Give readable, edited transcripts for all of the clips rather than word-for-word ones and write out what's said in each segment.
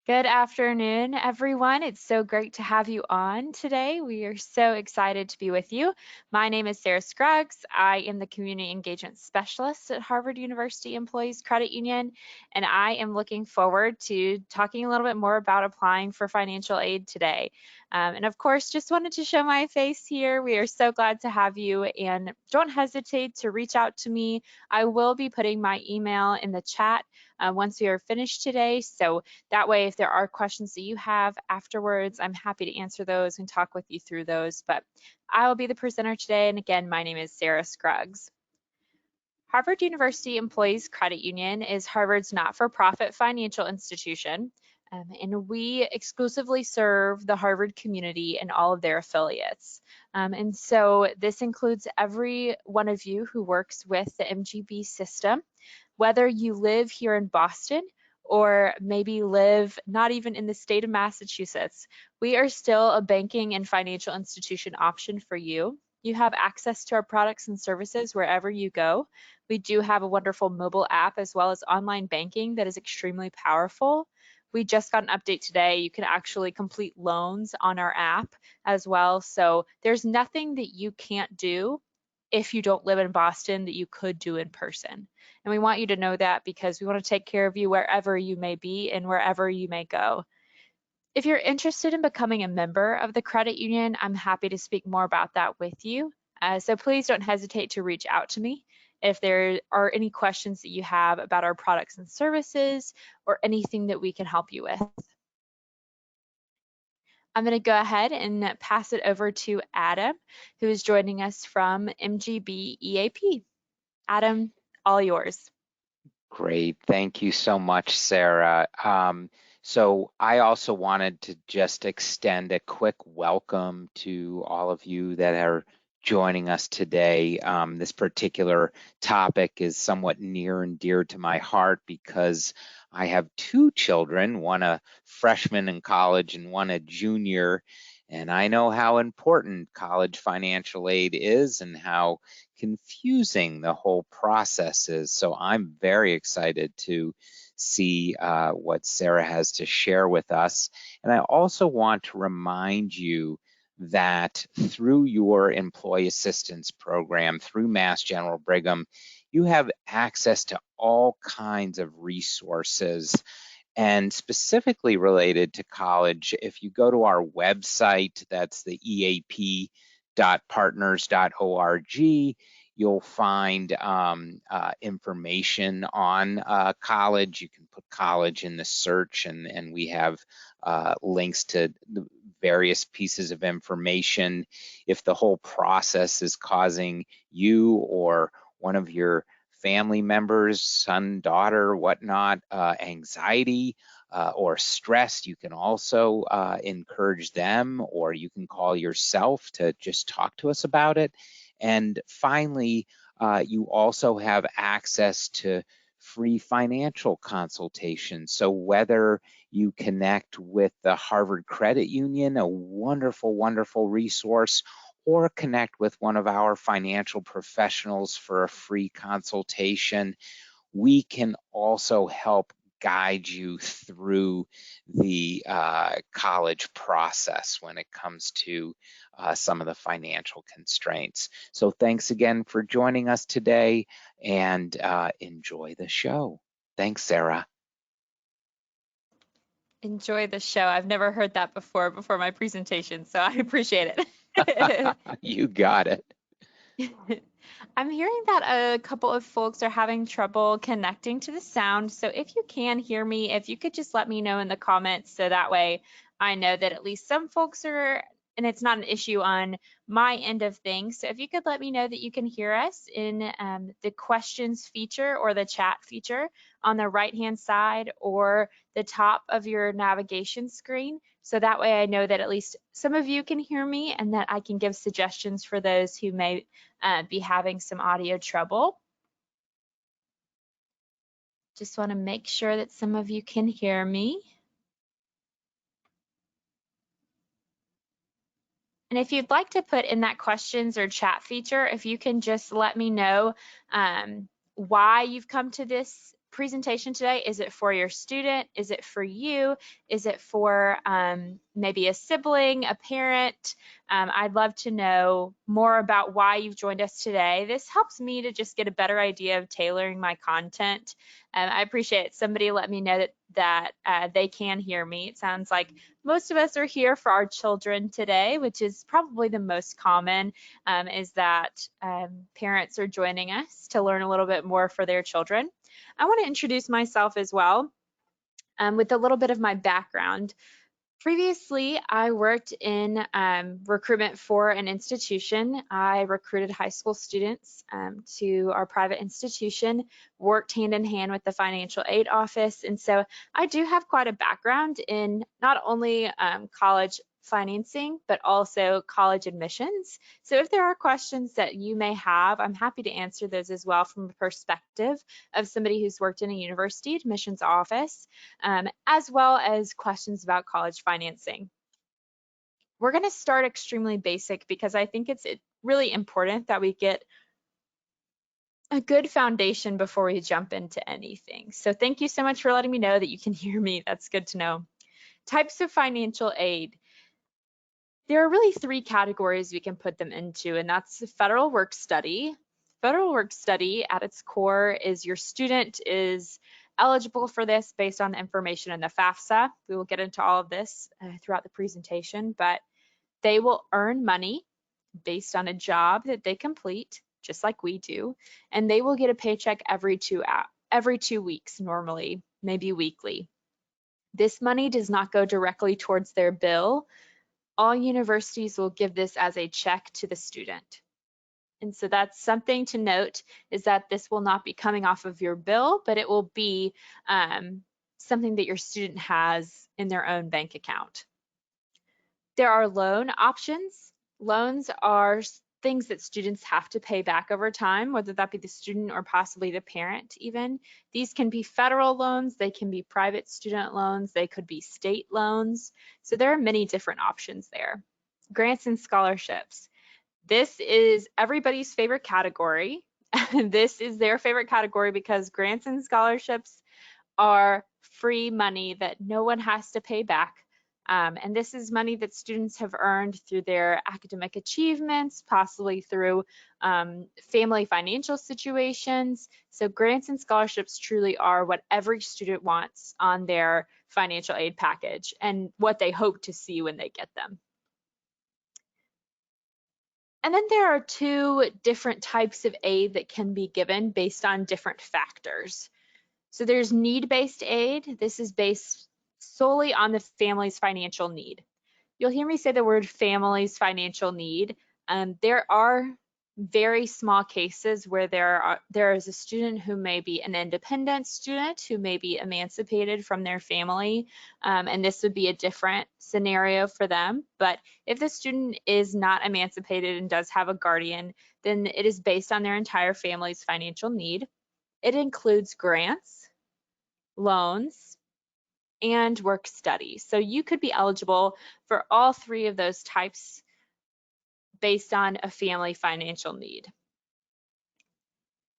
Good afternoon, everyone. It's so great to have you on today. We are so excited to be with you. My name is Sarah Scruggs. I am the Community Engagement Specialist at Harvard University Employees Credit Union, and I am looking forward to talking a little bit more about applying for financial aid today. And of course, just wanted to show my face here. We are so glad to have you, and don't hesitate to reach out to me. I will be putting my email in the chat once we are finished today. So that way, if there are questions that you have afterwards, I'm happy to answer those and talk with you through those. But I will be the presenter today. And again, my name is Sarah Scruggs. Harvard University Employees Credit Union is Harvard's not-for-profit financial institution, and we exclusively serve the Harvard community and all of their affiliates. And so this includes every one of you who works with the MGB system, whether you live here in Boston or maybe live not even in the state of Massachusetts. We are still a banking and financial institution option for you. You have access to our products and services wherever you go. We do have a wonderful mobile app as well as online banking that is extremely powerful. We just got an update today. You can actually complete loans on our app as well. So there's nothing that you can't do if you don't live in Boston that you could do in person. And we want you to know that because we want to take care of you wherever you may be and wherever you may go. If you're interested in becoming a member of the credit union, I'm happy to speak more about that with you. So please don't hesitate to reach out to me if there are any questions that you have about our products and services or anything that we can help you with. I'm going to go ahead and pass it over to Adam, who is joining us from MGB EAP. Adam, all yours. Great. Thank you so much, Sarah. So I also wanted to just extend a quick welcome to all of you that are joining us today. This particular topic is somewhat near and dear to my heart because I have two children, one a freshman in college and one a junior, and I know how important college financial aid is and how confusing the whole process is. So I'm very excited to see what Sarah has to share with us. And I also want to remind you that through your employee assistance program, through Mass General Brigham, you have access to all kinds of resources. And specifically related to college, if you go to our website, that's the eap.partners.org, you'll find information on college. You can put college in the search, and we have links to the various pieces of information. If the whole process is causing you or one of your family members, son, daughter, whatnot, anxiety or stress, you can also encourage them, or you can call yourself to just talk to us about it. And finally, you also have access to free financial consultation. So whether you connect with the Harvard Credit Union, a wonderful, wonderful resource, or connect with one of our financial professionals for a free consultation, we can also help guide you through the college process when it comes to some of the financial constraints. So thanks again for joining us today, and enjoy the show. Thanks, Sarah. Enjoy the show. I've never heard that before my presentation, so I appreciate it. You got it. I'm hearing that a couple of folks are having trouble connecting to the sound. So if you can hear me, if you could just let me know in the comments so that way I know that at least some folks are, and it's not an issue on my end of things. So if you could let me know that you can hear us in the questions feature or the chat feature on the right-hand side or the top of your navigation screen. So that way I know that at least some of you can hear me and that I can give suggestions for those who may be having some audio trouble. Just want to make sure that some of you can hear me. And if you'd like to put in that questions or chat feature, if you can just let me know why you've come to this presentation today, is it for your student? Is it for you? Is it for maybe a sibling, a parent? I'd love to know more about why you've joined us today. This helps me to just get a better idea of tailoring my content. I appreciate it. Somebody let me know that they can hear me. It sounds like most of us are here for our children today, which is probably the most common, is that parents are joining us to learn a little bit more for their children. I want to introduce myself as well with a little bit of my background. Previously, I worked in recruitment for an institution. I recruited high school students to our private institution, worked hand in hand with the financial aid office. And so I do have quite a background in not only college financing, but also college admissions. So if there are questions that you may have, I'm happy to answer those as well from a perspective of somebody who's worked in a university admissions office, as well as questions about college financing. We're going to start extremely basic because I think it's really important that we get a good foundation before we jump into anything. So thank you so much for letting me know that you can hear me. That's good to know. Types of financial aid. There are really three categories we can put them into, and that's the federal work study. Federal work study at its core is your student is eligible for this based on information in the FAFSA. We will get into all of this throughout the presentation, but they will earn money based on a job that they complete, just like we do, and they will get a paycheck every 2 weeks normally, maybe weekly. This money does not go directly towards their bill. All universities will give this as a check to the student. And so that's something to note, is that this will not be coming off of your bill, but it will be something that your student has in their own bank account. There are loan options. Loans are things that students have to pay back over time, whether that be the student or possibly the parent even. These can be federal loans, they can be private student loans, they could be state loans. So there are many different options there. Grants and scholarships. This is everybody's favorite category. This is their favorite category because grants and scholarships are free money that no one has to pay back. And this is money that students have earned through their academic achievements, possibly through family financial situations. So grants and scholarships truly are what every student wants on their financial aid package and what they hope to see when they get them. And then there are two different types of aid that can be given based on different factors. So there's need-based aid. This is based solely on the family's financial need. You'll hear me say the word family's financial need. There are very small cases where there is a student who may be an independent student who may be emancipated from their family, and this would be a different scenario for them. But if the student is not emancipated and does have a guardian, then it is based on their entire family's financial need. It includes grants, loans, and work study. So you could be eligible for all three of those types based on a family financial need.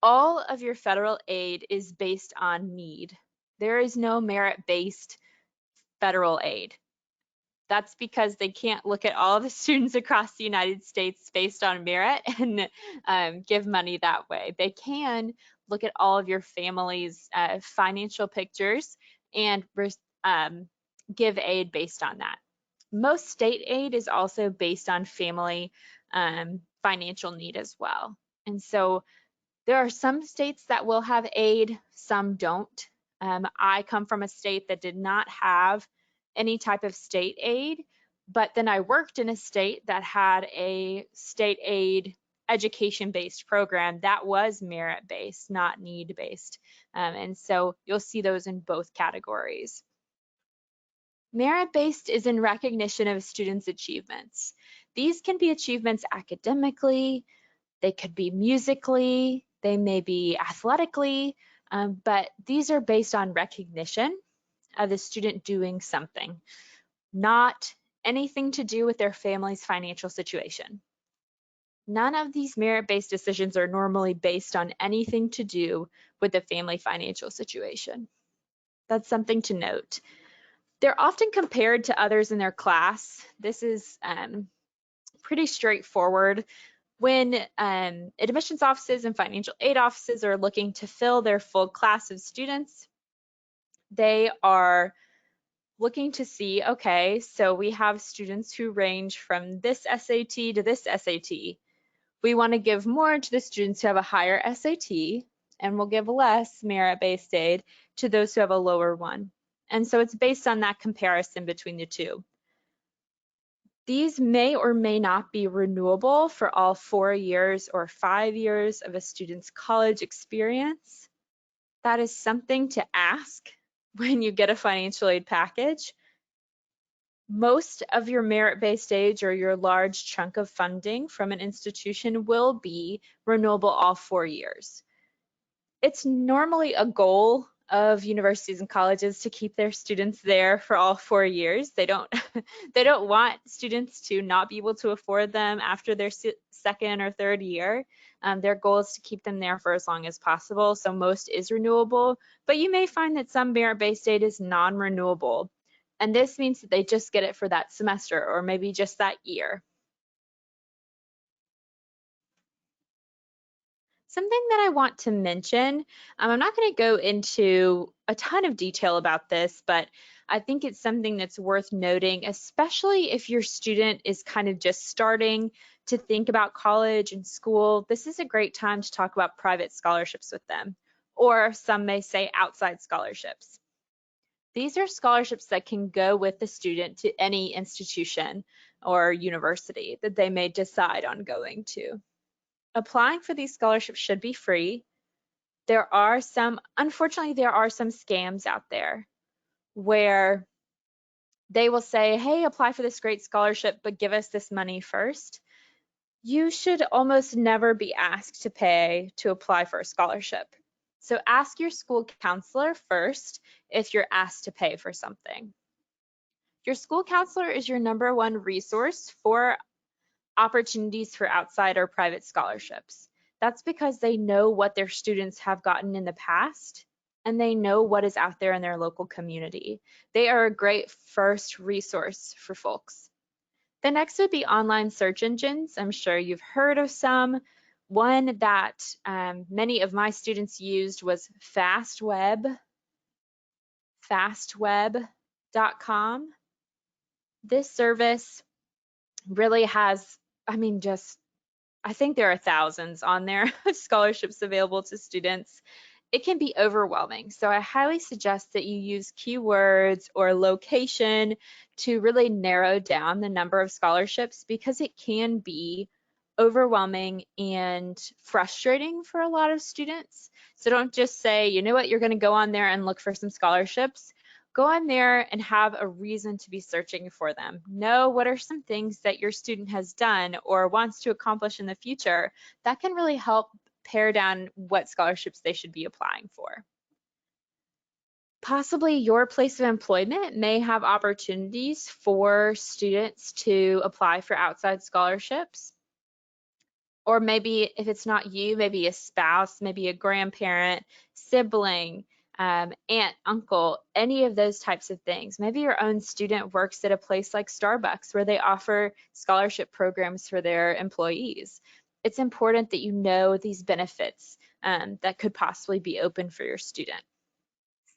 All of your federal aid is based on need. There is no merit-based federal aid. That's because they can't look at all of the students across the United States based on merit and give money that way. They can look at all of your family's financial pictures and give aid based on that. Most state aid is also based on family financial need as well. And so there are some states that will have aid, some don't. I come from a state that did not have any type of state aid, but then I worked in a state that had a state aid education-based program that was merit-based, not need-based. And so you'll see those in both categories. Merit-based is in recognition of students' achievements. These can be achievements academically, they could be musically, they may be athletically, but these are based on recognition of the student doing something, not anything to do with their family's financial situation. None of these merit-based decisions are normally based on anything to do with the family financial situation. That's something to note. They're often compared to others in their class. This is pretty straightforward. When admissions offices and financial aid offices are looking to fill their full class of students, they are looking to see, okay, so we have students who range from this SAT to this SAT. We want to give more to the students who have a higher SAT, and we'll give less merit-based aid to those who have a lower one. And so it's based on that comparison between the two. These may or may not be renewable for all 4 years or 5 years of a student's college experience. That is something to ask when you get a financial aid package. Most of your merit-based aid or your large chunk of funding from an institution will be renewable all 4 years. It's normally a goal of universities and colleges to keep their students there for all 4 years. They don't they don't want students to not be able to afford them after their second or third year. Their goal is to keep them there for as long as possible. So most is renewable, but you may find that some merit-based aid is non-renewable. And this means that they just get it for that semester or maybe just that year. Something that I want to mention, I'm not going to go into a ton of detail about this, but I think it's something that's worth noting, especially if your student is kind of just starting to think about college and school. This is a great time to talk about private scholarships with them, or some may say outside scholarships. These are scholarships that can go with the student to any institution or university that they may decide on going to. Applying for these scholarships should be free. Unfortunately, there are some scams out there where they will say, hey, apply for this great scholarship, but give us this money first. You should almost never be asked to pay to apply for a scholarship. So ask your school counselor first if you're asked to pay for something. Your school counselor is your #1 resource for opportunities for outside or private scholarships. That's because they know what their students have gotten in the past and they know what is out there in their local community. They are a great first resource for folks. The next would be online search engines. I'm sure you've heard of some. One that many of my students used was fastweb.com. This service really has, I think there are thousands on there of scholarships available to students. It can be overwhelming. So I highly suggest that you use keywords or location to really narrow down the number of scholarships because it can be overwhelming and frustrating for a lot of students. So don't just say, you know what, you're going to go on there and look for some scholarships. Go on there and have a reason to be searching for them. Know what are some things that your student has done or wants to accomplish in the future that can really help pare down what scholarships they should be applying for. Possibly your place of employment may have opportunities for students to apply for outside scholarships. Or maybe if it's not you, maybe a spouse, maybe a grandparent, sibling, aunt, uncle, any of those types of things. Maybe your own student works at a place like Starbucks where they offer scholarship programs for their employees. It's important that you know these benefits that could possibly be open for your student.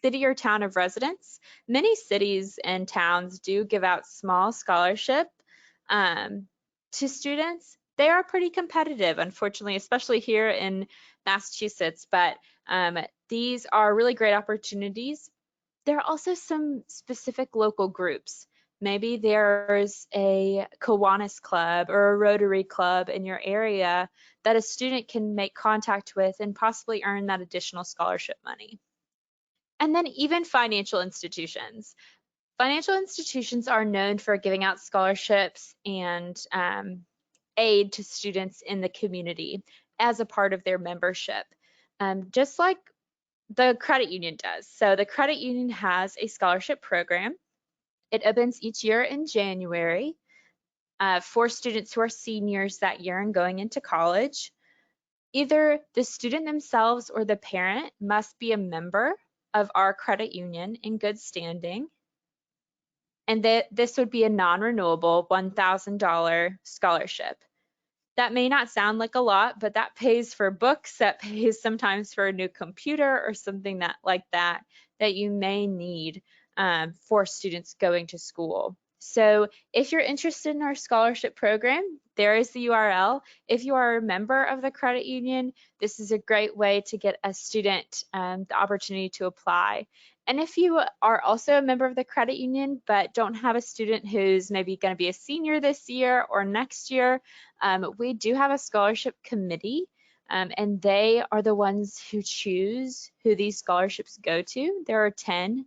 City or town of residence. Many cities and towns do give out small scholarship to students. They are pretty competitive, unfortunately, especially here in Massachusetts, but these are really great opportunities. There are also some specific local groups. Maybe there's a Kiwanis Club or a Rotary Club in your area that a student can make contact with and possibly earn that additional scholarship money. And then even financial institutions. Financial institutions are known for giving out scholarships and aid to students in the community as a part of their membership, just like the credit union does. So the credit union has a scholarship program. It opens each year in January. for students who are seniors that year and going into college. Either the student themselves or the parent must be a member of our credit union in good standing. And this would be a non-renewable $1,000 scholarship. That may not sound like a lot, but that pays for books, that pays sometimes for a new computer or something like that you may need for students going to school. So if you're interested in our scholarship program, there is the URL. If you are a member of the credit union, this is a great way to get a student the opportunity to apply. And if you are also a member of the credit union but don't have a student who's maybe going to be a senior this year or next year, we do have a scholarship committee, and they are the ones who choose who these scholarships go to. There are 10.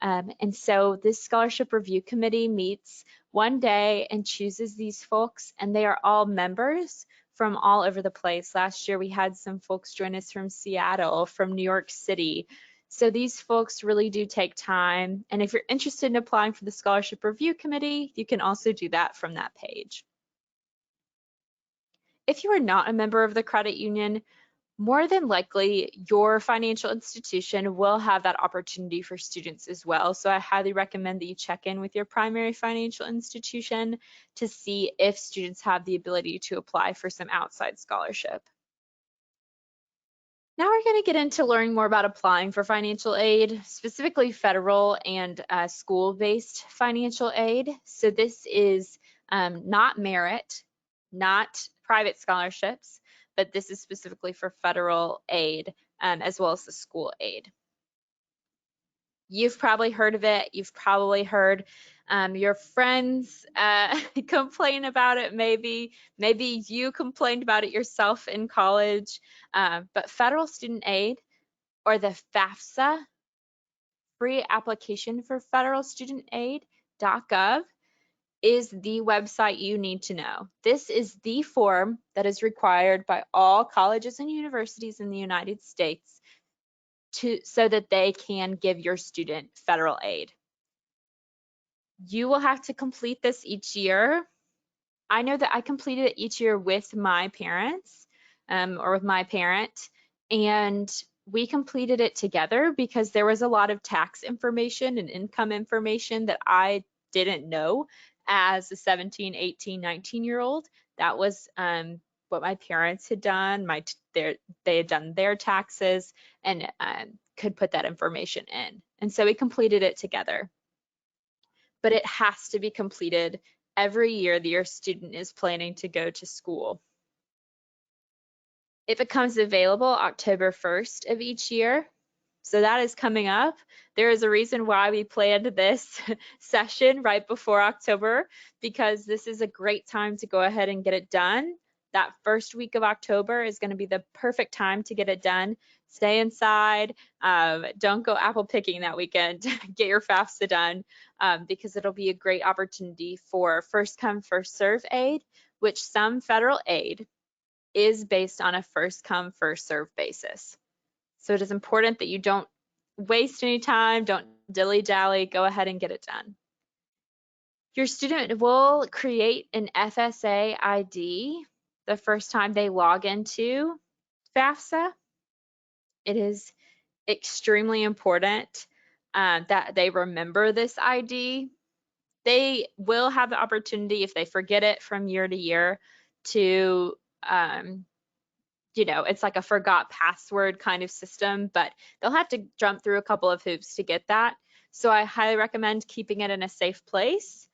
And so this scholarship review committee meets one day and chooses these folks, and they are all members from all over the place. Last year we had some folks join us from Seattle, from New York City. So these folks really do take time. And if you're interested in applying for the scholarship review committee, you can also do that from that page. If you are not a member of the credit union, more than likely your financial institution will have that opportunity for students as well. So I highly recommend that you check in with your primary financial institution to see if students have the ability to apply for some outside scholarship. Now we're going to get into learning more about applying for financial aid, specifically federal and school-based financial aid. So this is not merit, not private scholarships, but this is specifically for federal aid as well as the school aid. You've probably heard of it. You've probably heard your friends complain about it, maybe you complained about it yourself in college, but federal student aid, or the FAFSA, free application for federal student aid.gov, is the website you need to know. This is the form that is required by all colleges and universities in the United States so that they can give your student federal aid. You will have to complete this each year. I know that I completed it each year with my parents or with my parent, and we completed it together because there was a lot of tax information and income information that I didn't know as a 17, 18, 19-year-old. That was what my parents had done. They had done their taxes and could put that information in. And so we completed it together. But it has to be completed every year that your student is planning to go to school. It becomes available October 1st of each year. So that is coming up. There is a reason why we planned this session right before October, because this is a great time to go ahead and get it done. That first week of October is going to be the perfect time to get it done. Stay inside. Don't go apple picking that weekend. Get your FAFSA done because it'll be a great opportunity for first come, first serve aid, which some federal aid is based on a first come, first serve basis. So it is important that you don't waste any time, don't dilly-dally, go ahead and get it done. Your student will create an FSA ID the first time they log into FAFSA. It is extremely important that they remember this ID. They will have the opportunity, if they forget it from year to year, to it's like a forgot password kind of system, but they'll have to jump through a couple of hoops to get that. So I highly recommend keeping it in a safe place,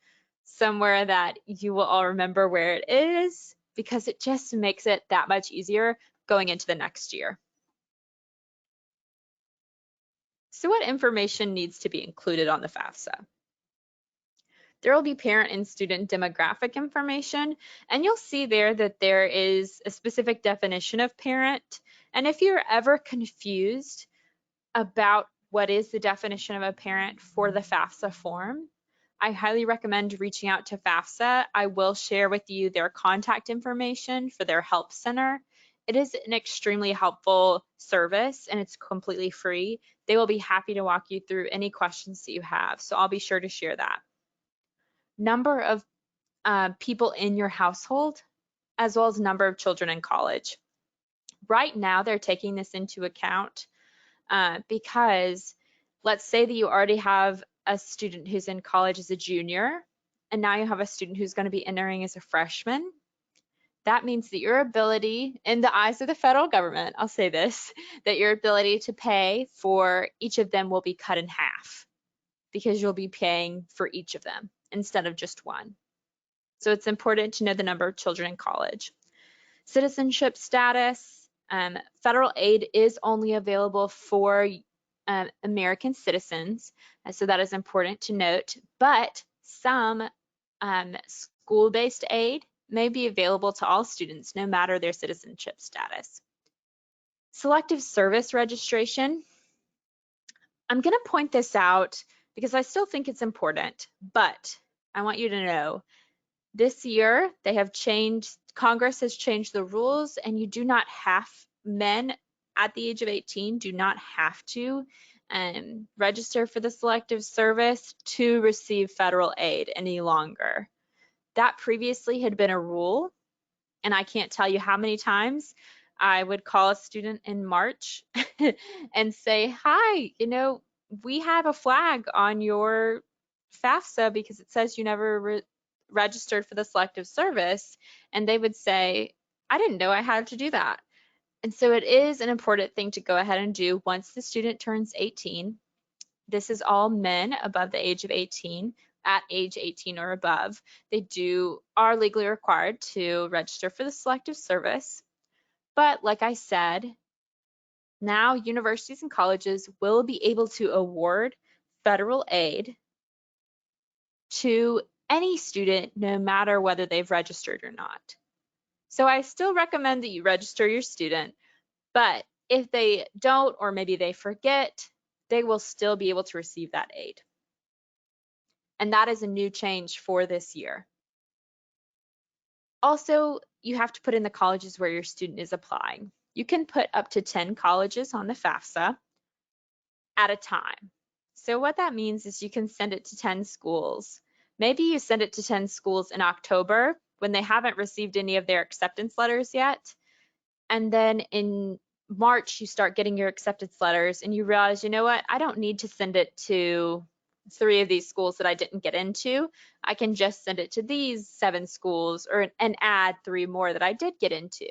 somewhere that you will all remember where it is, because it just makes it that much easier going into the next year. So what information needs to be included on the FAFSA? There will be parent and student demographic information, and you'll see there that there is a specific definition of parent. And if you're ever confused about what is the definition of a parent for the FAFSA form, I highly recommend reaching out to FAFSA. I will share with you their contact information for their help center. It is an extremely helpful service and it's completely free. They will be happy to walk you through any questions that you have, so I'll be sure to share that. Number of people in your household, as well as number of children in college. Right now, they're taking this into account because let's say that you already have a student who's in college as a junior, and now you have a student who's going to be entering as a freshman. That means that your ability, in the eyes of the federal government, I'll say this, that your ability to pay for each of them will be cut in half because you'll be paying for each of them instead of just one. So it's important to know the number of children in college. Citizenship status, federal aid is only available for American citizens, so that is important to note, but some school-based aid may be available to all students no matter their citizenship status. Selective service registration. I'm going to point this out because I still think it's important, but I want you to know this year they have changed, Congress has changed the rules, and you do not have, men at the age of 18 do not have to register for the selective service to receive federal aid any longer. That previously had been a rule, and I can't tell you how many times I would call a student in March and say, hi, you know, we have a flag on your FAFSA because it says you never registered for the selective service. And they would say, I didn't know I had to do that. And so it is an important thing to go ahead and do once the student turns 18. This is all men above the age of 18, at age 18 or above. They are legally required to register for the selective service. But like I said, now universities and colleges will be able to award federal aid to any student, no matter whether they've registered or not. So I still recommend that you register your student, but if they don't, or maybe they forget, they will still be able to receive that aid. And that is a new change for this year. Also, you have to put in the colleges where your student is applying. You can put up to 10 colleges on the FAFSA at a time. So what that means is you can send it to 10 schools. Maybe you send it to 10 schools in October when they haven't received any of their acceptance letters yet. And then in March, you start getting your acceptance letters and you realize, you know what, I don't need to send it to 3 of these schools that I didn't get into. I can just send it to these 7 schools and add 3 more that I did get into.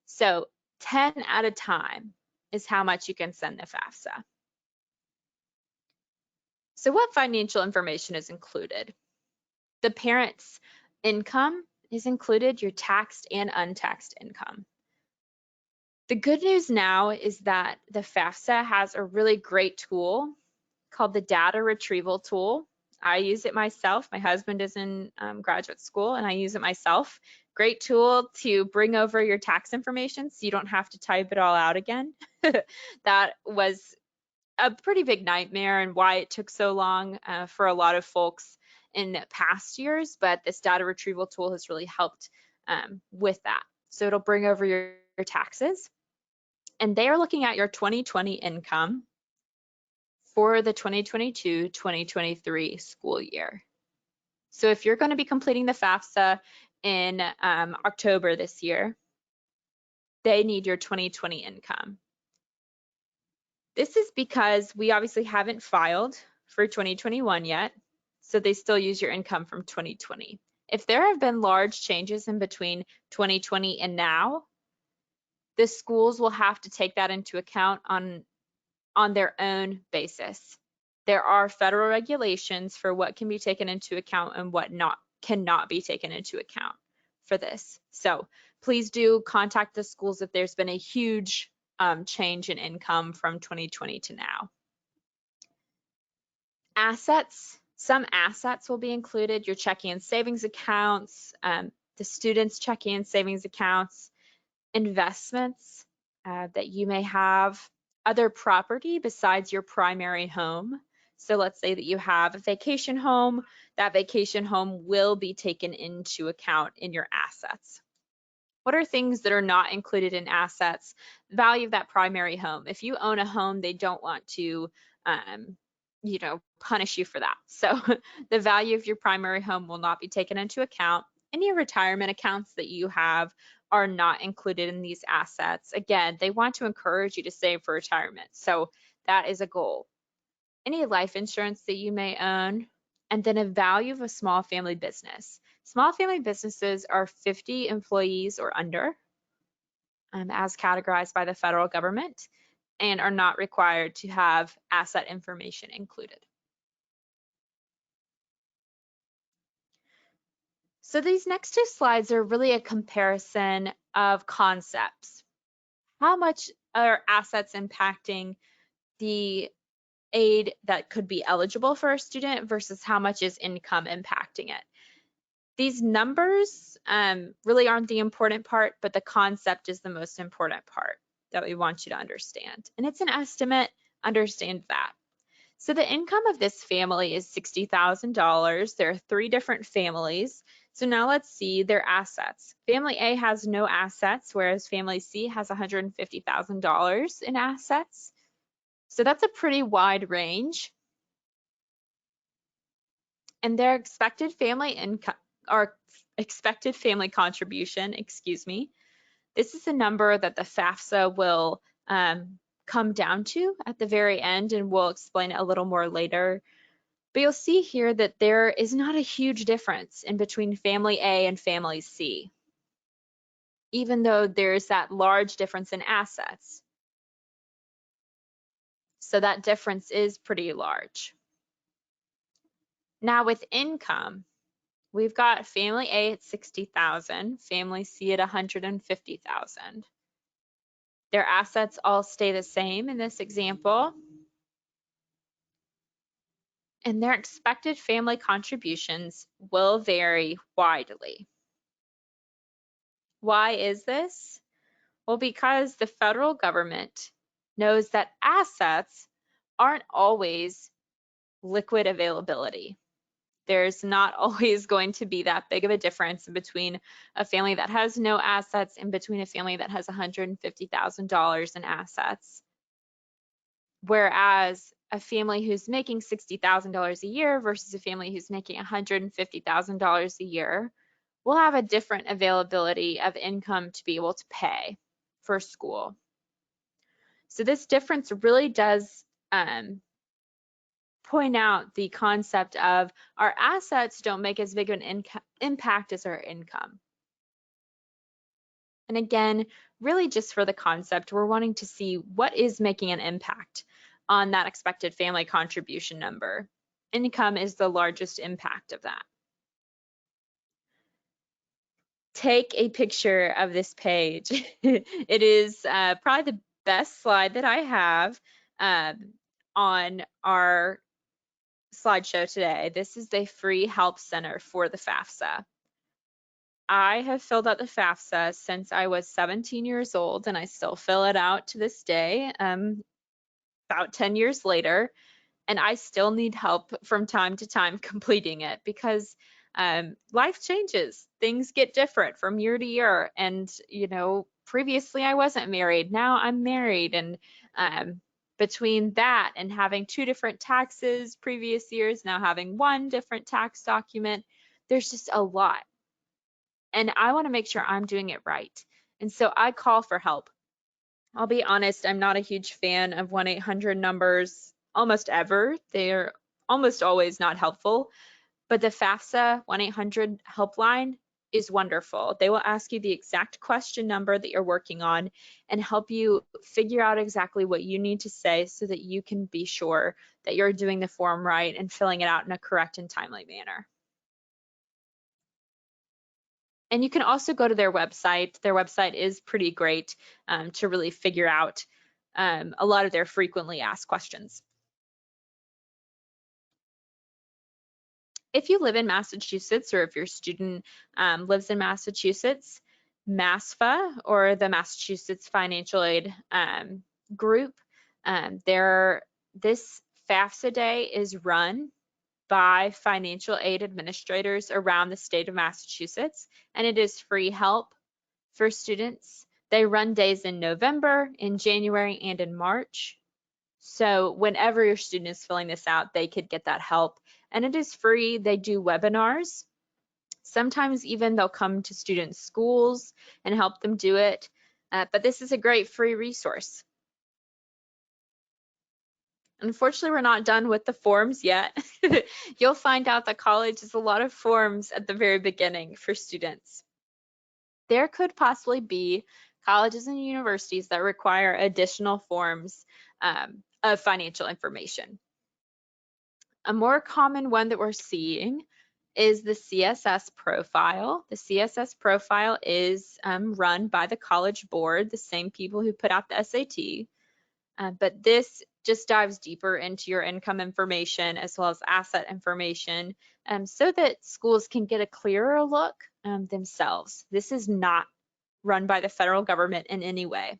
So 10 at a time is how much you can send the FAFSA. So what financial information is included? The parent's income is included, your taxed and untaxed income. The good news now is that the FAFSA has a really great tool called the data retrieval tool. I use it myself. My husband is in graduate school and I use it myself. Great tool to bring over your tax information so you don't have to type it all out again. That was a pretty big nightmare and why it took so long for a lot of folks in past years, but this data retrieval tool has really helped with that. So it'll bring over your taxes, and they are looking at your 2020 income for the 2022-2023 school year. So if you're going to be completing the FAFSA in October this year, they need your 2020 income. This is because we obviously haven't filed for 2021 yet, so they still use your income from 2020. If there have been large changes in between 2020 and now, the schools will have to take that into account on their own basis. There are federal regulations for what can be taken into account and what cannot be taken into account for this. So please do contact the schools if there's been a huge change in income from 2020 to now. Assets, some assets will be included, your checking and savings accounts, the students' checking and savings accounts, investments that you may have, other property besides your primary home. So let's say that you have a vacation home, that vacation home will be taken into account in your assets. What are things that are not included in assets? Value of that primary home. If you own a home, they don't want to punish you for that. So the value of your primary home will not be taken into account. Any retirement accounts that you have are not included in these assets. Again, they want to encourage you to save for retirement. So that is a goal. Any life insurance that you may own, and then a value of a small family business. Small family businesses are 50 employees or under, as categorized by the federal government, and are not required to have asset information included. So these next two slides are really a comparison of concepts. How much are assets impacting the aid that could be eligible for a student versus how much is income impacting it? These numbers really aren't the important part, but the concept is the most important part that we want you to understand. And it's an estimate, understand that. So the income of this family is $60,000. There are 3 different families. So now let's see their assets. Family A has no assets, whereas family C has $150,000 in assets. So that's a pretty wide range. And their expected family income, or expected family contribution, excuse me, this is a number that the FAFSA will come down to at the very end, and we'll explain it a little more later. But you'll see here that there is not a huge difference in between family A and family C, even though there's that large difference in assets. So that difference is pretty large. Now with income, we've got family A at 60,000, family C at 150,000. Their assets all stay the same in this example. And their expected family contributions will vary widely. Why is this? Well, because the federal government knows that assets aren't always liquid availability. There's not always going to be that big of a difference between a family that has no assets and between a family that has $150,000 in assets. Whereas a family who's making $60,000 a year versus a family who's making $150,000 a year will have a different availability of income to be able to pay for school. So this difference really does point out the concept of our assets don't make as big of an impact as our income. And again, really just for the concept, we're wanting to see what is making an impact on that expected family contribution number. Income is the largest impact of that. Take a picture of this page. It is probably the best slide that I have on our slideshow today. This is the free help center for the FAFSA. I have filled out the FAFSA since I was 17 years old, and I still fill it out to this day, about 10 years later, and I still need help from time to time completing it because life changes. Things get different from year to year, and previously I wasn't married. Now I'm married, and between that and having 2 different taxes previous years, now having 1 different tax document, there's just a lot. And I want to make sure I'm doing it right. And so I call for help. I'll be honest, I'm not a huge fan of 1-800 numbers almost ever. They're almost always not helpful. But the FAFSA 1-800 helpline is wonderful. They will ask you the exact question number that you're working on and help you figure out exactly what you need to say so that you can be sure that you're doing the form right and filling it out in a correct and timely manner. And you can also go to their website. Their website is pretty great to really figure out a lot of their frequently asked questions. If you live in Massachusetts or if your student lives in Massachusetts, MASFA, or the Massachusetts Financial Aid Group, this FAFSA Day is run by financial aid administrators around the state of Massachusetts, and it is free help for students. They run days in November, in January, and in March. So whenever your student is filling this out, they could get that help. And it is free. They do webinars. Sometimes even they'll come to student schools and help them do it. But this is a great free resource. Unfortunately, we're not done with the forms yet. You'll find out that college is a lot of forms at the very beginning for students. There could possibly be colleges and universities that require additional forms of financial information. A more common one that we're seeing is the CSS profile. The CSS profile is run by the College Board, the same people who put out the SAT. But this just dives deeper into your income information as well as asset information so that schools can get a clearer look themselves. This is not run by the federal government in any way.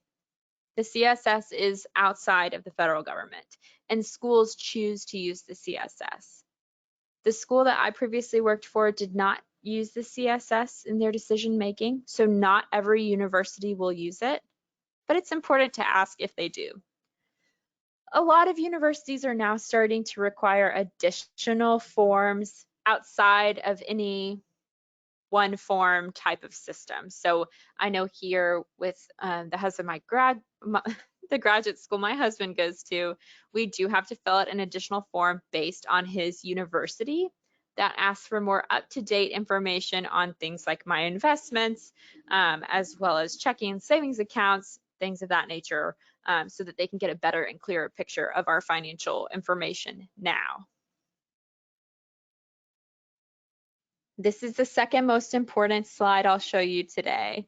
The CSS is outside of the federal government, and schools choose to use the CSS. The school that I previously worked for did not use the CSS in their decision making, so not every university will use it, but it's important to ask if they do. A lot of universities are now starting to require additional forms outside of any one form type of system. So I know here with the husband, the graduate school my husband goes to, we do have to fill out an additional form based on his university that asks for more up-to-date information on things like my investments, as well as checking and savings accounts, things of that nature, so that they can get a better and clearer picture of our financial information now. This is the second most important slide I'll show you today.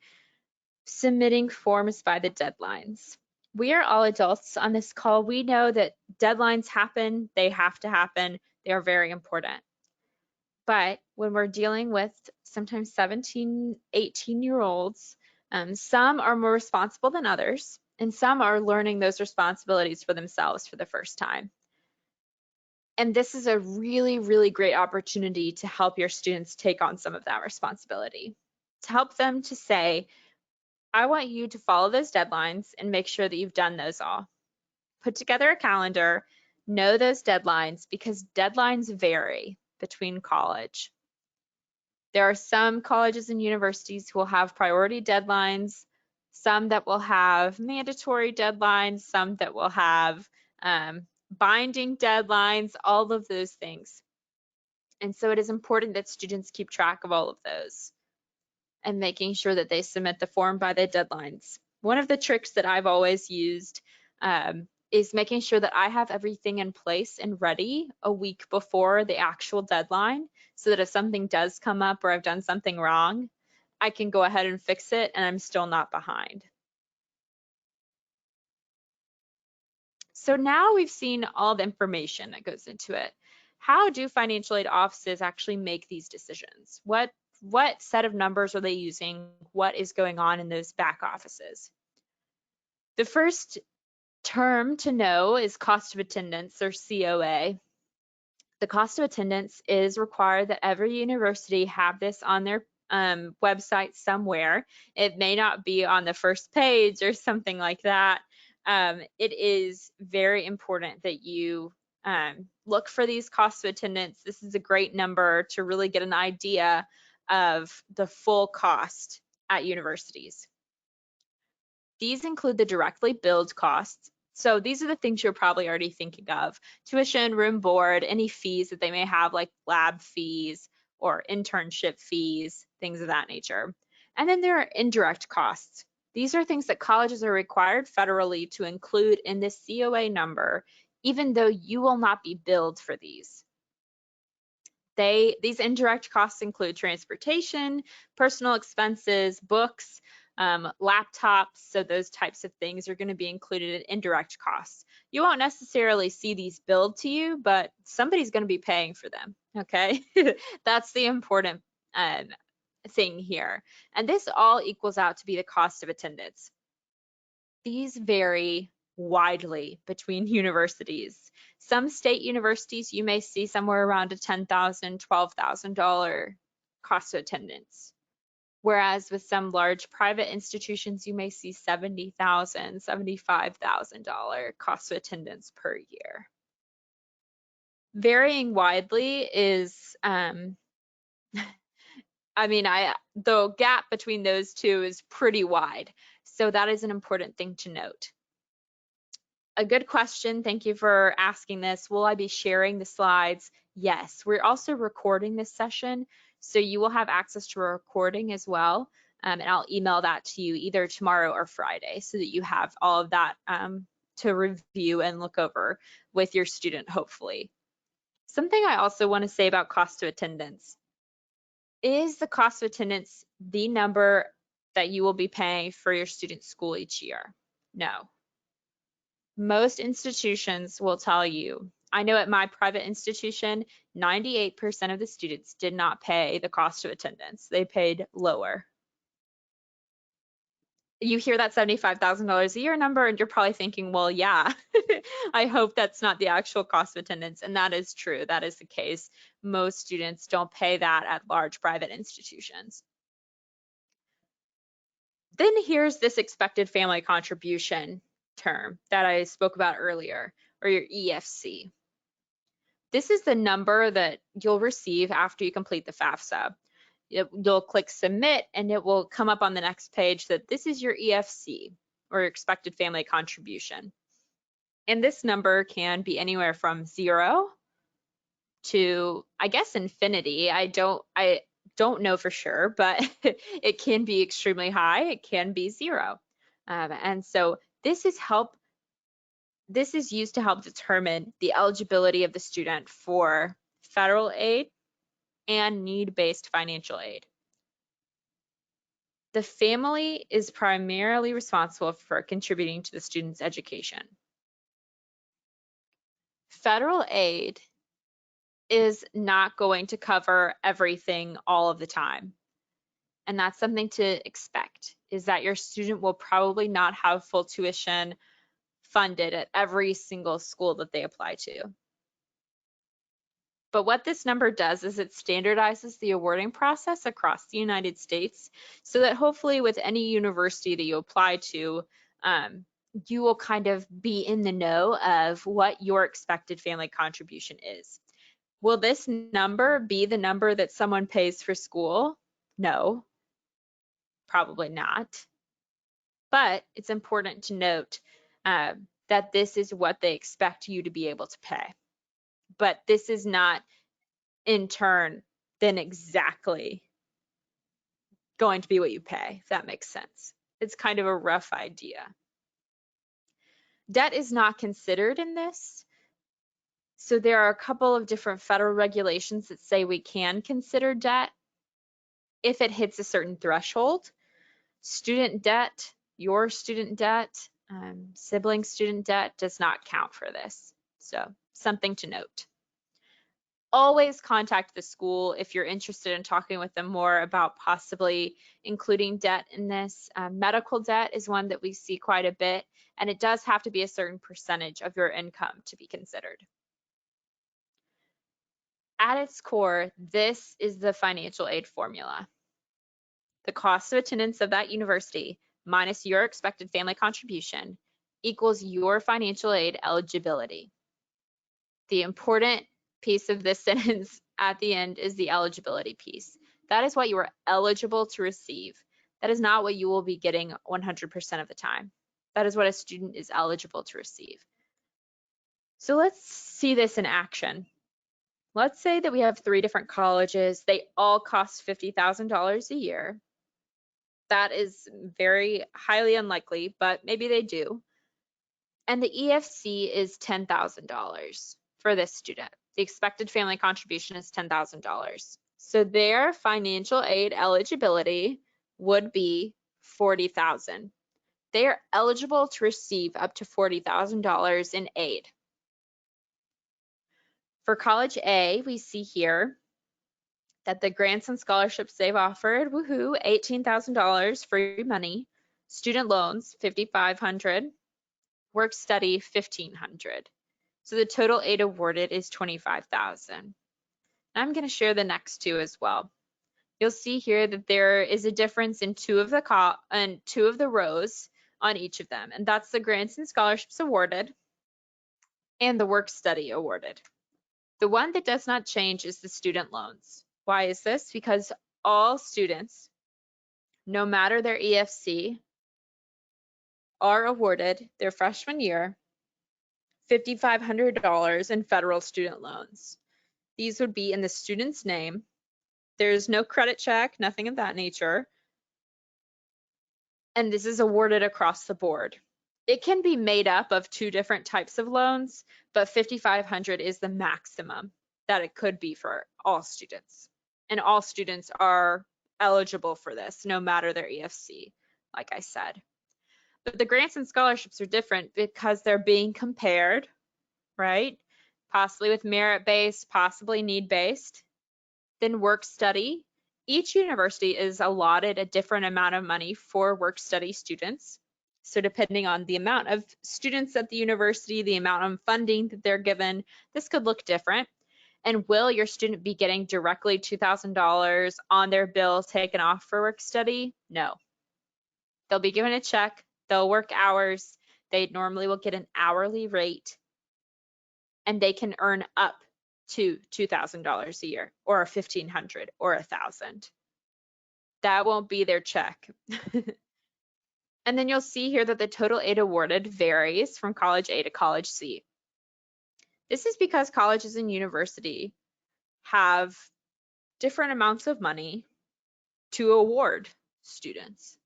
Submitting forms by the deadlines. We are all adults on this call. We know that deadlines happen, they have to happen, they are very important. But when we're dealing with sometimes 17, 18-year-olds, some are more responsible than others, and some are learning those responsibilities for themselves for the first time. And this is a really, really great opportunity to help your students take on some of that responsibility. To help them to say, I want you to follow those deadlines and make sure that you've done those all. Put together a calendar, know those deadlines because deadlines vary between college. There are some colleges and universities who will have priority deadlines, some that will have mandatory deadlines, some that will have binding deadlines, all of those things. And so it is important that students keep track of all of those and making sure that they submit the form by the deadlines. One of the tricks that I've always used is making sure that I have everything in place and ready a week before the actual deadline so that if something does come up or I've done something wrong, I can go ahead and fix it and I'm still not behind. So now we've seen all the information that goes into it. How do financial aid offices actually make these decisions? What set of numbers are they using? What is going on in those back offices? The first term to know is cost of attendance, or COA. The cost of attendance is required that every university have this on their website somewhere. It may not be on the first page or something like that. It is very important that you look for these costs of attendance. This is a great number to really get an idea of the full cost at universities. These include the directly billed costs. So these are the things you're probably already thinking of: tuition, room, board, any fees that they may have, like lab fees or internship fees, things of that nature. And then there are indirect costs. These are things that colleges are required federally to include in this COA number, even though you will not be billed for these. These indirect costs include transportation, personal expenses, books, laptops, so those types of things are going to be included in indirect costs. You won't necessarily see these billed to you, but somebody's going to be paying for them, okay? That's the important thing here. And this all equals out to be the cost of attendance. These vary widely between universities. Some state universities, you may see somewhere around a $10,000, $12,000 cost of attendance. Whereas with some large private institutions, you may see $70,000, $75,000 cost of attendance per year. Varying widely is, the gap between those two is pretty wide. So that is an important thing to note. A good question. Thank you for asking this. Will I be sharing the slides? Yes. We're also recording this session, so you will have access to a recording as well. And I'll email that to you either tomorrow or Friday so that you have all of that to review and look over with your student, hopefully. Something I also want to say about cost of attendance. Is the cost of attendance the number that you will be paying for your student's school each year? No. Most institutions will tell you, I know at my private institution, 98% of the students did not pay the cost of attendance. They paid lower. You hear that $75,000 a year number and you're probably thinking, well, yeah, I hope that's not the actual cost of attendance. And that is true. That is the case. Most students don't pay that at large private institutions. Then here's this expected family contribution term that I spoke about earlier, or your EFC. This is the number that you'll receive after you complete the FAFSA. You'll click submit and it will come up on the next page that this is your EFC, or your expected family contribution. And this number can be anywhere from 0 to, I guess, infinity. I don't know for sure, but it can be extremely high. It can be 0. And so this is used to help determine the eligibility of the student for federal aid and need-based financial aid. The family is primarily responsible for contributing to the student's education. Federal aid is not going to cover everything all of the time. And that's something to expect, is that your student will probably not have full tuition funded at every single school that they apply to. But what this number does is it standardizes the awarding process across the United States so that hopefully with any university that you apply to, you will kind of be in the know of what your expected family contribution is. Will this number be the number that someone pays for school? No, probably not. But it's important to note that this is what they expect you to be able to pay. But this is not, in turn, then exactly going to be what you pay, if that makes sense. It's kind of a rough idea. Debt is not considered in this. So there are a couple of different federal regulations that say we can consider debt if it hits a certain threshold. Student debt, your student debt, sibling student debt does not count for this. So something to note. Always contact the school if you're interested in talking with them more about possibly including debt in this. Medical debt is one that we see quite a bit, and it does have to be a certain percentage of your income to be considered. At its core, this is the financial aid formula. The cost of attendance of that university minus your expected family contribution equals your financial aid eligibility. The important piece of this sentence at the end is the eligibility piece. That is what you are eligible to receive. That is not what you will be getting 100% of the time. That is what a student is eligible to receive. So let's see this in action. Let's say that we have 3 different colleges. They all cost $50,000 a year. That is very highly unlikely, but maybe they do. And the EFC is $10,000 for this student. The expected family contribution is $10,000. So their financial aid eligibility would be $40,000. They are eligible to receive up to $40,000 in aid. For College A, we see here that the grants and scholarships they've offered, woohoo, $18,000 free money, student loans, $5,500, work study, $1,500. So the total aid awarded is $25,000. I'm going to share the next two as well. you'll see here that there is a difference in two of the rows on each of them, and that's the grants and scholarships awarded and the work study awarded. The one that does not change is the student loans. Why is this? Because all students, no matter their EFC, are awarded their freshman year $5,500 in federal student loans. These would be in the student's name. There's no credit check, nothing of that nature. And this is awarded across the board. It can be made up of two different types of loans, but 5,500 is the maximum that it could be for all students. And all students are eligible for this, no matter their EFC, like I said. But the grants and scholarships are different because they're being compared, right? Possibly with merit-based, possibly need-based. Then work study. Each university is allotted a different amount of money for work study students. So depending on the amount of students at the university, the amount of funding that they're given, this could look different. And will your student be getting directly $2,000 on their bill taken off for work study? No. They'll be given a check, they'll work hours, they normally will get an hourly rate, and they can earn up to $2,000 a year, or $1,500 or $1,000. That won't be their check. And then you'll see here that the total aid awarded varies from college A to college C. This is because colleges and university have different amounts of money to award students.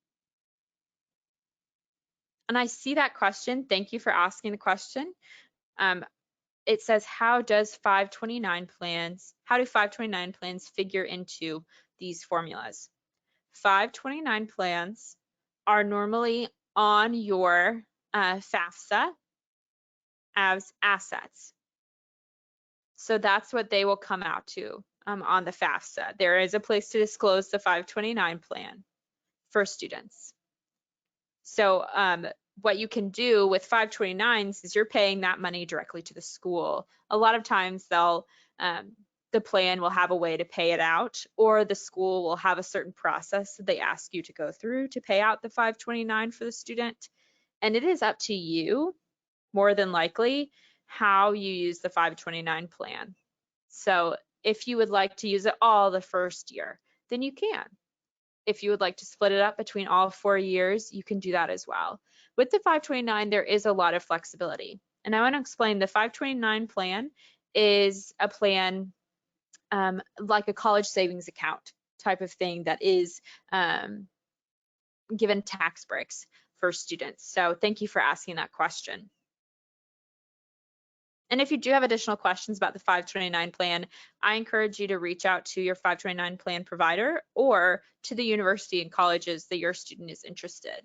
And I see that question. Thank you for asking the question. It says, how do 529 plans figure into these formulas? 529 plans are normally on your FAFSA as assets. So that's what they will come out to on the FAFSA. There is a place to disclose the 529 plan for students. So what you can do with 529s is you're paying that money directly to the school. A lot of times the plan will have a way to pay it out, or the school will have a certain process that they ask you to go through to pay out the 529 for the student. And it is up to you, more than likely, how you use the 529 plan. So if you would like to use it all the first year, then you can. If you would like to split it up between all 4 years, you can do that as well. With the 529, there is a lot of flexibility. And I want to explain the 529 plan is a plan like a college savings account type of thing that is given tax breaks for students. So thank you for asking that question. And if you do have additional questions about the 529 plan, I encourage you to reach out to your 529 plan provider or to the university and colleges that your student is interested.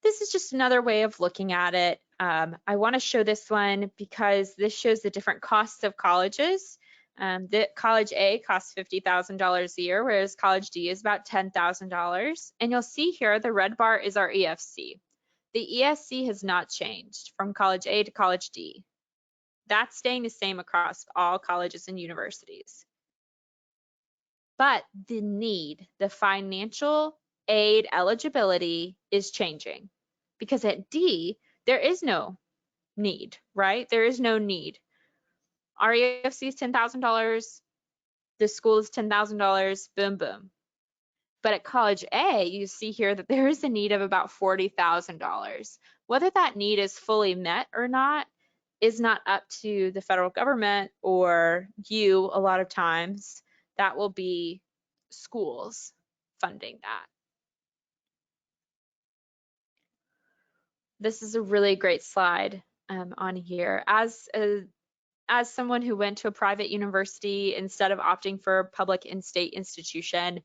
This is just another way of looking at it. I want to show this one because this shows the different costs of colleges. The college A costs $50,000 a year, whereas college D is about $10,000. And you'll see here the red bar is our EFC. The ESC has not changed from college A to college D. That's staying the same across all colleges and universities. But the need, the financial aid eligibility is changing because at D, there is no need, right? There is no need. Our EFC is $10,000, the school is $10,000, boom, boom. But at college A, you see here that there is a need of about $40,000. Whether that need is fully met or not is not up to the federal government or you a lot of times. That will be schools funding that. This is a really great slide on here. As someone who went to a private university instead of opting for a public in-state institution,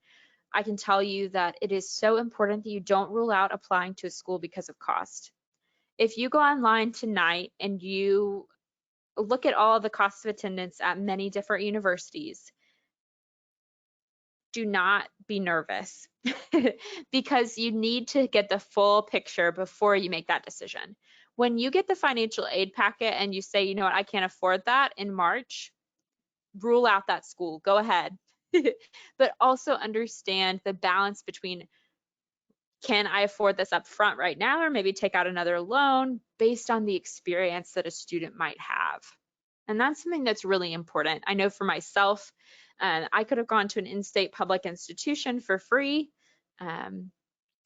I can tell you that it is so important that you don't rule out applying to a school because of cost. If you go online tonight and you look at all the costs of attendance at many different universities, do not be nervous because you need to get the full picture before you make that decision. When you get the financial aid packet and you say, you know what, I can't afford that in March, rule out that school, go ahead. But also understand the balance between, can I afford this up front right now, or maybe take out another loan based on the experience that a student might have. And that's something that's really important. I know for myself, I could have gone to an in-state public institution for free,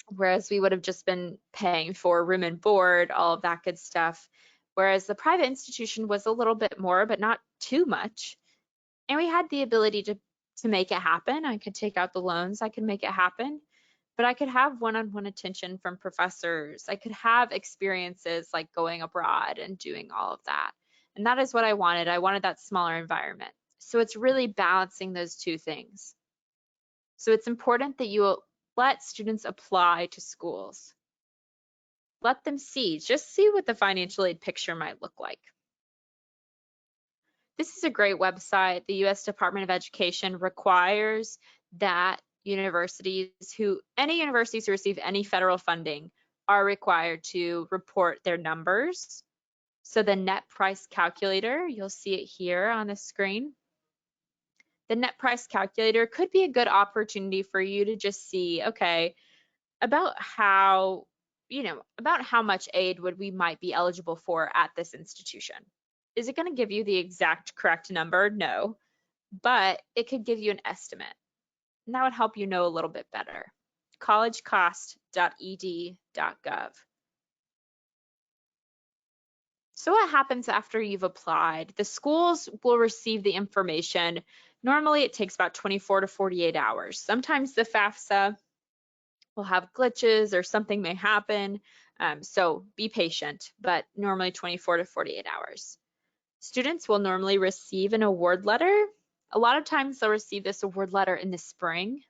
whereas we would have just been paying for room and board, all of that good stuff. Whereas the private institution was a little bit more, but not too much. And we had the ability to make it happen. I could take out the loans, I could make it happen, but I could have one-on-one attention from professors. I could have experiences like going abroad and doing all of that. And that is what I wanted. I wanted that smaller environment. So it's really balancing those two things. So it's important that you let students apply to schools. Let them see, just see what the financial aid picture might look like. This is a great website. The U.S. Department of Education requires that any universities who receive any federal funding are required to report their numbers. So the net price calculator, you'll see it here on the screen. The net price calculator could be a good opportunity for you to just see, okay, about how much aid we might be eligible for at this institution. Is it going to give you the exact correct number? No, but it could give you an estimate. And that would help you know a little bit better. collegecost.ed.gov. So what happens after you've applied? The schools will receive the information. Normally it takes about 24 to 48 hours. Sometimes the FAFSA will have glitches or something may happen. So be patient, but normally 24 to 48 hours. Students will normally receive an award letter. A lot of times they'll receive this award letter in the spring.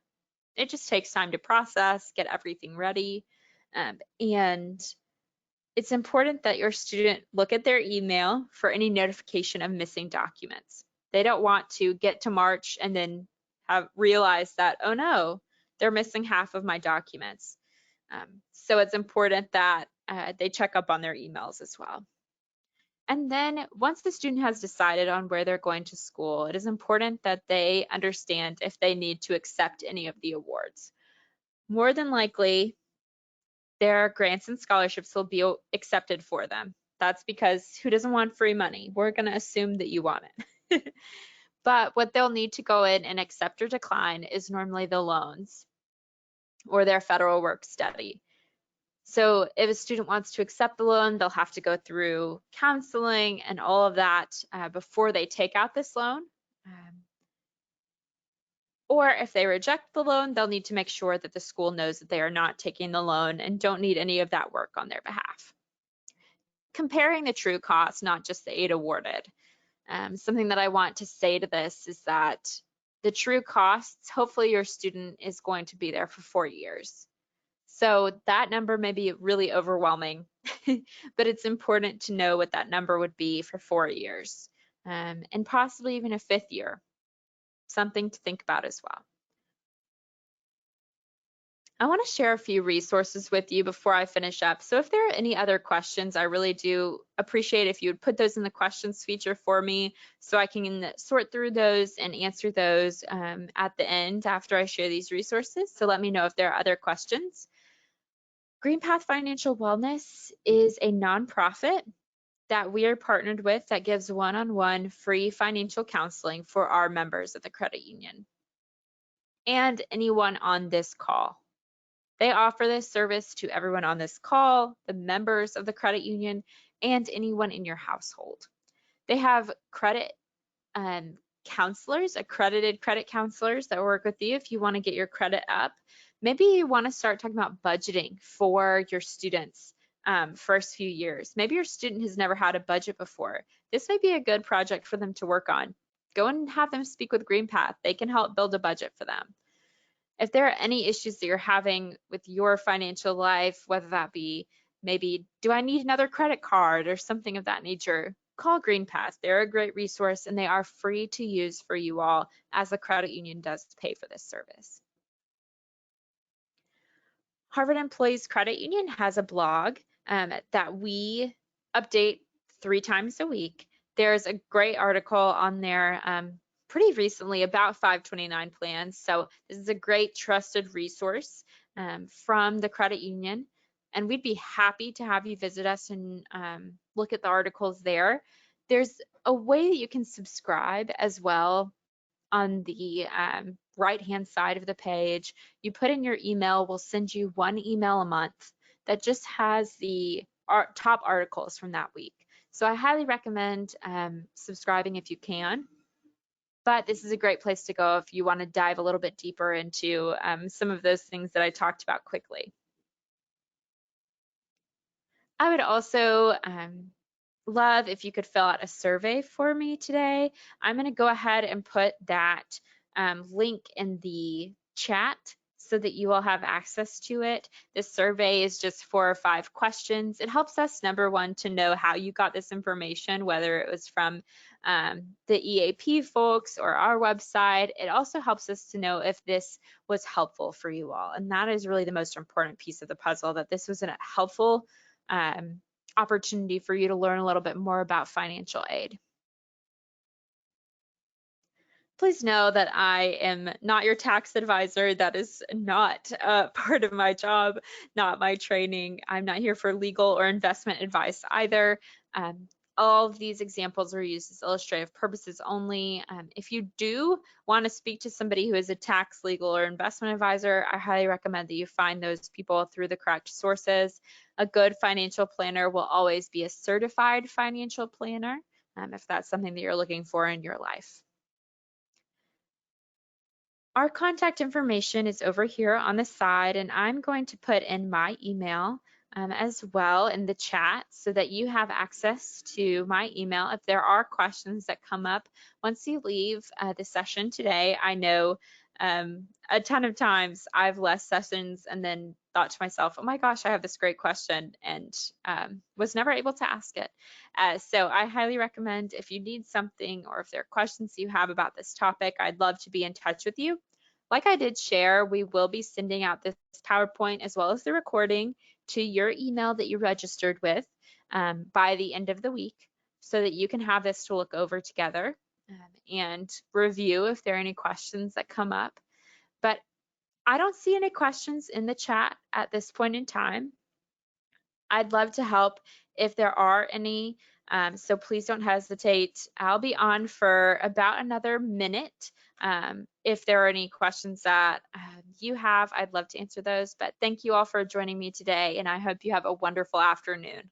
It just takes time to process, get everything ready. And it's important that your student look at their email for any notification of missing documents. They don't want to get to March and then realize that, oh no, they're missing half of my documents. So it's important that they check up on their emails as well. And then once the student has decided on where they're going to school, it is important that they understand if they need to accept any of the awards. More than likely, their grants and scholarships will be accepted for them. That's because who doesn't want free money? We're going to assume that you want it. But what they'll need to go in and accept or decline is normally the loans or their federal work study. So if a student wants to accept the loan, they'll have to go through counseling and all of that before they take out this loan. Or if they reject the loan, they'll need to make sure that the school knows that they are not taking the loan and don't need any of that work on their behalf. Comparing the true cost, not just the aid awarded. Something that I want to say to this is that the true costs, hopefully your student is going to be there for 4 years. So that number may be really overwhelming, but it's important to know what that number would be for 4 years, and possibly even a 5th year. Something to think about as well. I want to share a few resources with you before I finish up. So if there are any other questions, I really do appreciate if you would put those in the questions feature for me so I can sort through those and answer those at the end after I share these resources. So let me know if there are other questions. GreenPath Financial Wellness is a nonprofit that we are partnered with that gives one-on-one free financial counseling for our members of the credit union and anyone on this call. They offer this service to everyone on this call, the members of the credit union, and anyone in your household. They have credit counselors, accredited credit counselors that work with you if you want to get your credit up. Maybe you want to start talking about budgeting for your students' first few years. Maybe your student has never had a budget before. This may be a good project for them to work on. Go and have them speak with GreenPath. They can help build a budget for them. If there are any issues that you're having with your financial life, whether that be maybe, do I need another credit card or something of that nature, call GreenPath. They're a great resource and they are free to use for you all, as the credit union does pay for this service. Harvard Employees Credit Union has a blog that we update 3 times a week. There's a great article on there pretty recently about 529 plans. So this is a great trusted resource from the credit union. And we'd be happy to have you visit us and look at the articles there. There's a way that you can subscribe as well on the right-hand side of the page. You put in your email, we'll send you one email a month that just has the top articles from that week. So I highly recommend subscribing if you can. But this is a great place to go if you want to dive a little bit deeper into some of those things that I talked about quickly. I would also love if you could fill out a survey for me today. I'm going to go ahead and put that link in the chat so that you all have access to it. This survey is just 4 or 5 questions. It helps us, number one, to know how you got this information, whether it was from the EAP folks or our website. It also helps us to know if this was helpful for you all. And that is really the most important piece of the puzzle, that this was a helpful opportunity for you to learn a little bit more about financial aid. Please know that I am not your tax advisor. That is not part of my job, not my training. I'm not here for legal or investment advice either. All of these examples are used as illustrative purposes only. If you do want to speak to somebody who is a tax, legal, or investment advisor, I highly recommend that you find those people through the correct sources. A good financial planner will always be a certified financial planner, if that's something that you're looking for in your life. Our contact information is over here on the side, and I'm going to put in my email as well in the chat so that you have access to my email if there are questions that come up once you leave the session today. I know a ton of times I've left sessions and then thought to myself, oh my gosh, I have this great question, and was never able to ask it. So I highly recommend, if you need something or if there are questions you have about this topic, I'd love to be in touch with you. Like I did share, we will be sending out this PowerPoint as well as the recording to your email that you registered with by the end of the week, so that you can have this to look over together and review if there are any questions that come up. But I don't see any questions in the chat at this point in time. I'd love to help if there are any, so please don't hesitate. I'll be on for about another minute. If there are any questions that you have, I'd love to answer those. But thank you all for joining me today, and I hope you have a wonderful afternoon.